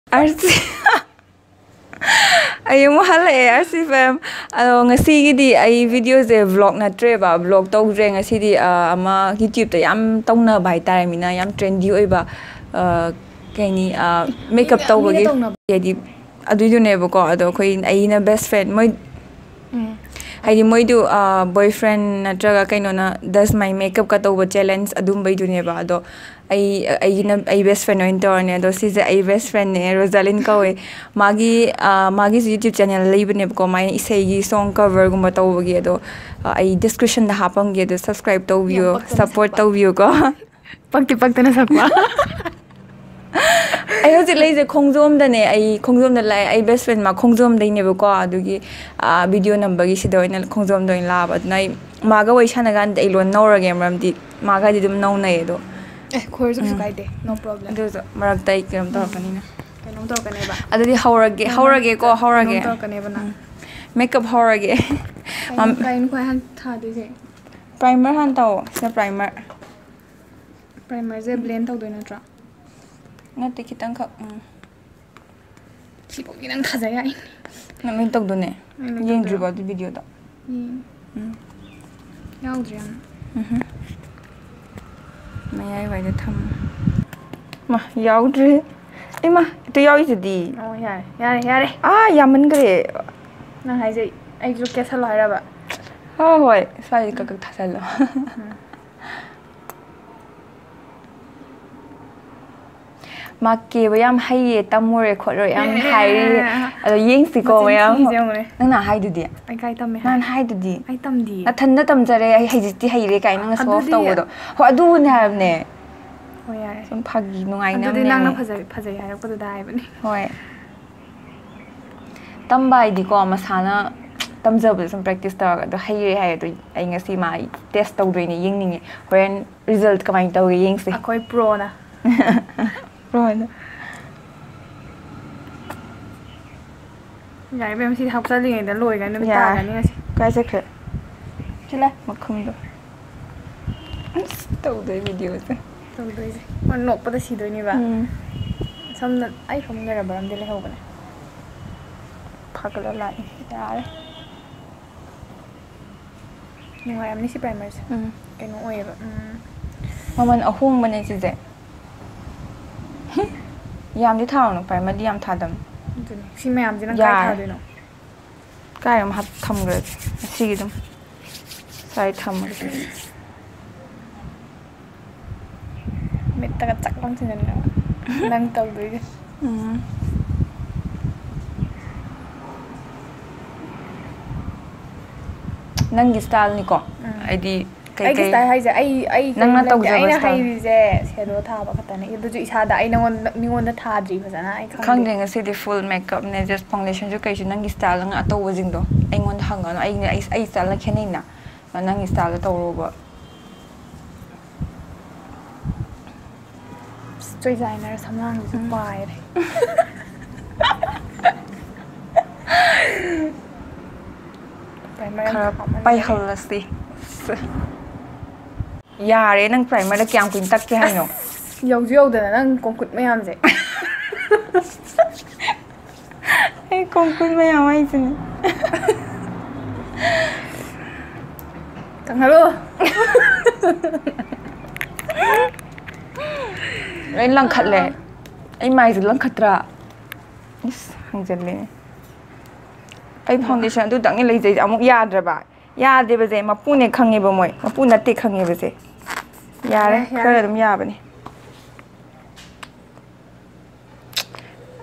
RC ay mo hala RC fam ngasi di ay video ze vlog na tre ba vlog tau re ngasi di ama YouTube ta yam tongna bai tai mina yam trendy oi ba kaini makeup tau ba gi di adu du ne ba ko ado khoi ai na best friend moi haidi moi du boyfriend na traga kaino na does my makeup ka tau ba challenge adum bai du ne ba ado I best friend no intern ado si je I best friend ne Rozalynn ka we magi YouTube channel lei bne ko mai isai gi song cover gumba tau gi ado I description da hapam gi ado subscribe tau view support tau view ko pakti na sakwa ai ho lei je khongjom da ne ai khongjom da lai I best friend ma khongjom dai ne ba ko adu gi video number gi si doina khongjom doin la ba nai maga wai sana gan dai lon nora game ram di maga di dum nau nai ado course of guide no problem do marak tai kem to kanina kanom to kane ba adadi haurage ko haurage to kane ba na makeup haurage kain ko han tha de je primer han taw sa primer je blend taw do na tra na te kitang kha si bo ginang tha ja ai na min tok do ne yeng dri ba video da yaw dri May I tham ma yaw dre ai ma to yaw is di oh yare yaman gre na hai je ai jo ke sal hai ra ba hoi sai ka thasal ma ke ba yam hai tamure khoro yam hai ado yeng si ko yam nang na hai du di ai kai tam me nan hai du di ai tam di na than na tam jare ai hai ji hai re kai nang so taw do ho adu ne ha ne ho yare sum phagi nungai na adu nang na phajai hai ra ko da hai ba ni hoi tam bai di ko masana tam jab sum practice ta do hai re hai do ai ngasi ma test taw do ni yeng ni horen result kamai taw yeng si akoi pro na Rồi. Dạ em xin học ra liền để lùi cái nấm ta cái này. Cái sẽ khởi. Chứ là mà không được. Tàu đấy video chứ. Tàu đấy. Mà nộp bắt xí đấy như vậy. Xong là ai không nghe là bảo em đi lấy hộp này. Phá cái lại. Đã đấy. Nhưng mà em đi xí primer. Cái nó ôi vậy. Mà mình ở hung bên này chứ dễ. Yam di thao no primer di yam thadam si mayam di nang kai tha de no kai am hat tham gre si gidum sai tham gre met ta chak lang sin na nang tau de nang gi style ni ko ai di ai cái style hay je ai nang na tau ai na hay je shadow tha ba khata ne idu ju isa da ai ningon na tha dri ba jana ai khang ding si di full makeup ne just foundation ju kai ju nang gi style nga to wajing do ai ngon hang no ai style la khenai na nang gi style to ro ba street designer samlang ju pai primer pai halasi Yare nang primer da kyang kuin tak ke haino yo da nang kong kut mayam je ai kong kut mayam ai sin tang halo ai lang khat le ai mai zu lang khatra is hang jen le ai foundation du dang le je amuk ya dra ba ya de ba je ma pu ne khange ba moi ma pu na te khange ba je ya re khara dum ya ba ni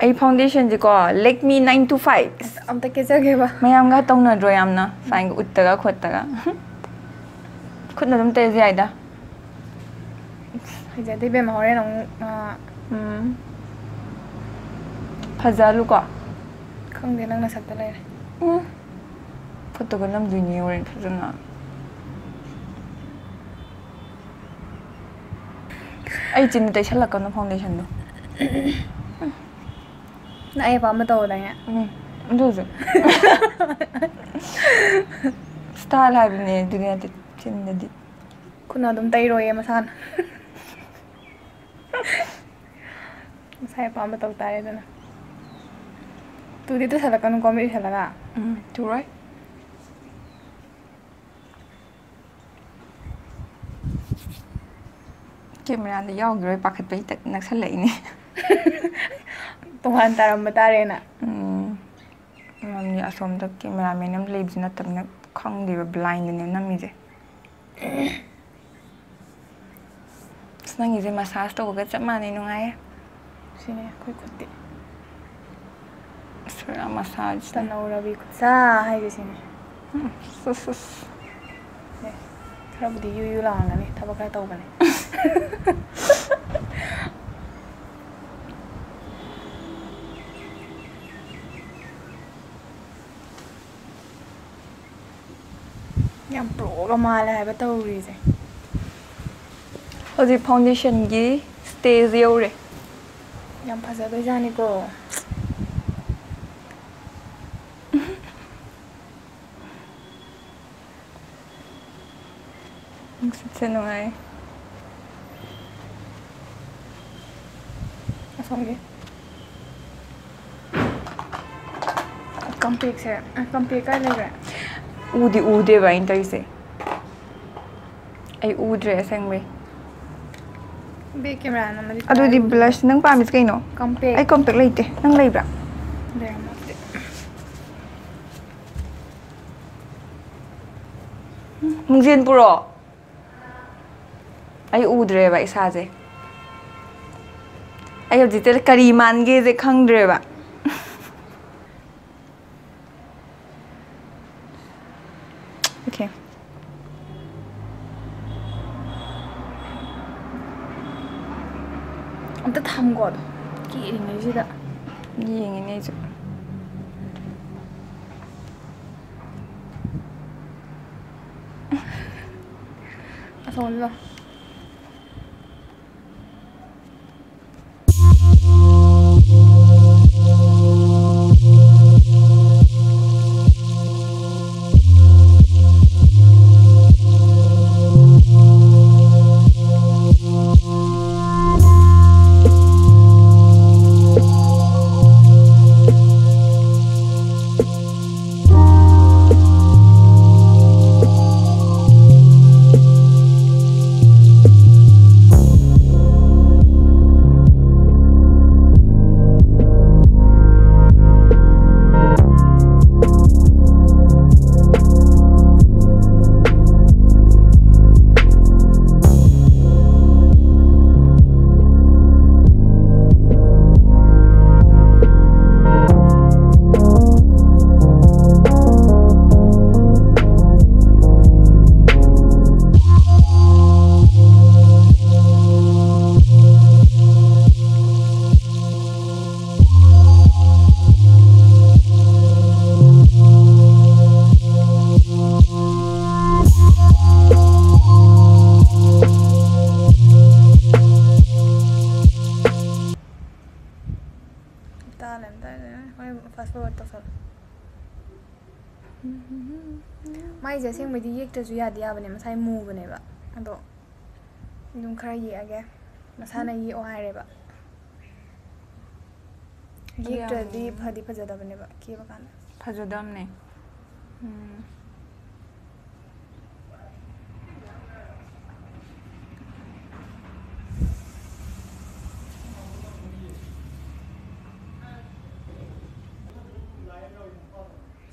ai foundation ji ko Let Me 925 am ta ke ja ge ba mayam ga tong na dro yam na fang utta ga khotta ga khut na dum te ji ai da hai ja de be ma hore nong phajalu ko khang de nang na sak ta lai photo ga nam du ni oren phajana ai chin te chala ka no foundation do na ai ba ma to da ya do zo style hai ne dunia te chin de di kuna dum tai ro ye ma san sai pa ma to ta re da na Tuh itu salah kan komik salah ka? Tuh rồi. Camera thì do rồi bắt hết tận nắc sát lệ nè. Tuhan taram batare na. Làm gì xong đó camera mình nắm lấy gì nó tầm nó không đi vào blind nên nắm gì. Nang gì massage to cái chậm mà này nó ngay. Sini koi kutti. Sura massage. Tanau rabi kutsa hai ke sini. Sus. Khara budi yu lang na ni thaba kara tau bane. Yang pro ka ma la hai ba tau ri se. Hoji foundation gi stay zero re. Yang phasa doi jani ko. Sẽ nó ngay. Xong rồi. Complete se. Complete cái này rồi. Ude vậy tới sẽ. Ai ude sang về. Be camera na mali. Ado di blush nang pamis kay no. Complete. Ai compact late nang lay bra. There mo. Mung zin puro. Ai udre ba isa je. Ai ob jitel kari man ge je khang dre ba. Okay. Amta tham god. Ki ring ni sida. Yeng ni ju. Ason lo. Fast forward to sal. Mai je sing medi yek tasu ya dia bane masai mu bane ba. Ado dum khara ye age. Masana ye o hai re ba. Yek ta di phadi phajada bane ba. Ki ba kan. Phajadam ne.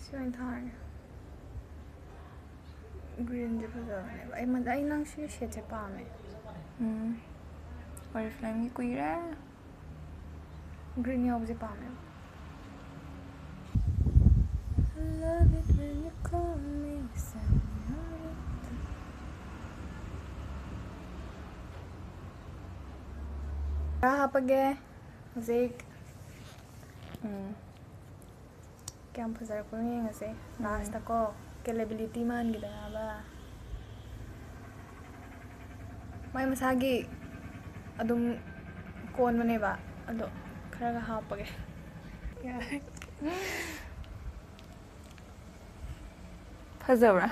Siang thar. Green je phajada bane ba. Ai man ai nang shi she che pa me. Or flame ki kui ra. Green yaw je pa me. I love it when you call me señorita. Page music. Kaya phazar ko ngayon kasi last ako capability man gid nga ba. May masagi adum kon man ba ado khara ga hapage. Phazara.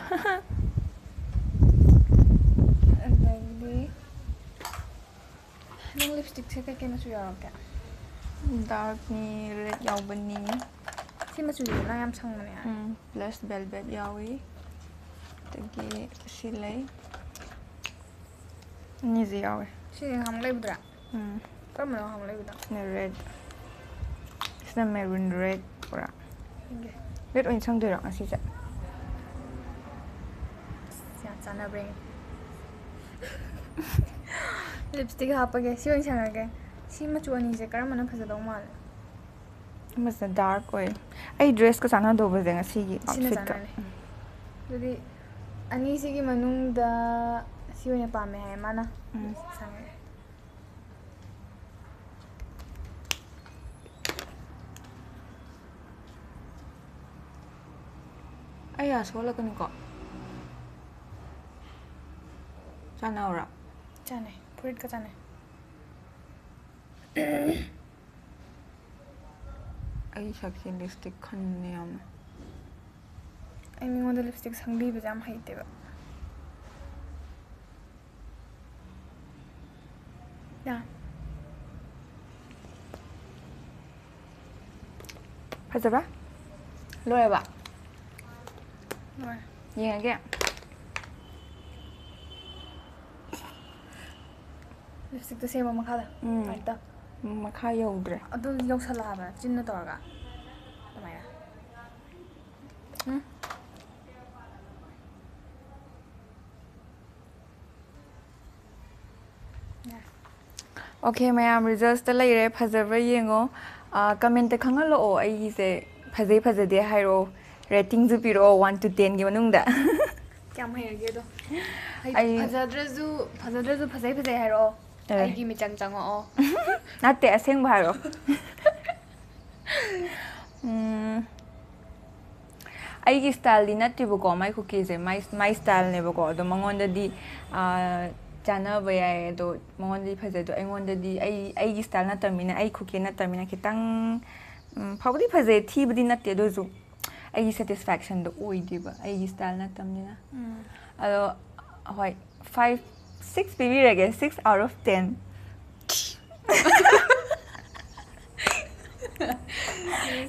Lagi nang lipstick sa kay masu yaw ka. Dark ni red yaw bani. ꯁꯤ ꯃꯆꯨꯁꯦ ꯅꯪ ꯌꯥꯝ ꯁꯪꯕꯅꯦ plus velvet yawi tagi silay nizi yawi 시 ham leibudra karamano ham leibuda red isna maroon red pura red oin sangdoira asi ja 야 짜나 bring lipstick hapage si oin sangage si machu ani je karamano phajadau mal mas dark oi ai dress ka sana do baze nga si outfit ka dudi ani si gi manung da si oin pa me hai mana sange ai ya sola ka ni ko sana ora chane purit ka chane ai saksi lipstick khanne am ai mingonda lipstick sangbi ba jam haite ba ya phajaba lore ba rồi yenge lipstick to same makha da right da makha yodre adu yosala ba chinna torga tamaya okay mayam results ta leire phajaba yengo comment ta khangalo o ai se phajai phajade hairo rating ju piro 1 to 10 gi manung da kyam hairge do ai phajadrezu phajai hairo ai gi mi chang chang o natte aseng bharo ai gi style di natte bu ko mai cookie je my style ne bu ko do mangon da di chana baya do mangon di phajai do engon da di ai gi style na tamina ai cookie na tamina kitang phawdi phajai thi budi natte do ju ai satisfaction do oi diba ai style na tamina ado hoi 5 6 baby rege 6 out of 10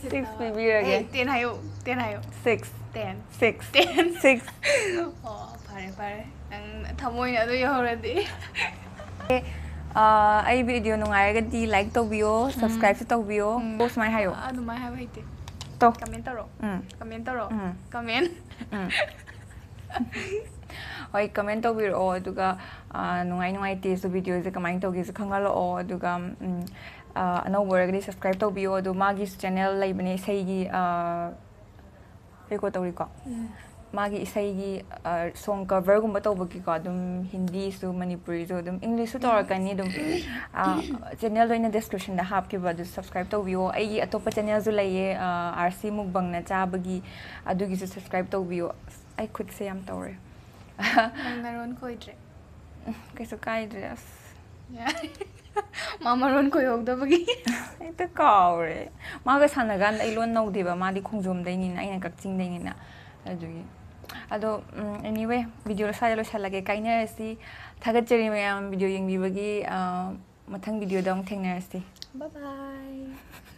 6 baby rege 10 hayo 6 10 6 oh pare ang thamoy na do yoradi ai video nungai ga di like to bio subscribe to bio post mai hayo adu mai hayo hite to comment taro comment hoi comment to biro aduga nungai te so video je kamai to ge khangalo aduga anau boragdi subscribe to bio adu magi channel laibane sai gi record tori ko magi isai gi song cover gumba to bagi ko dum hindi su manipuri so dum english su tor kani dum channel do in description da hap ki ba du subscribe to bio ai gi atopa channel zu laye rc mukbang na cha bagi adu gi su subscribe to bio I could say I'm tore maron ko idre kaiso kai dress mama ron ko yog da bagi ito kaure maga sanagan ai lon nau deba madi khongjom dai ni na ina kakching dai ni na ado anyway video la sa lo shalage kaina si thagat cheri mayam video yeng bi bagi mathang video dong thengna si bye bye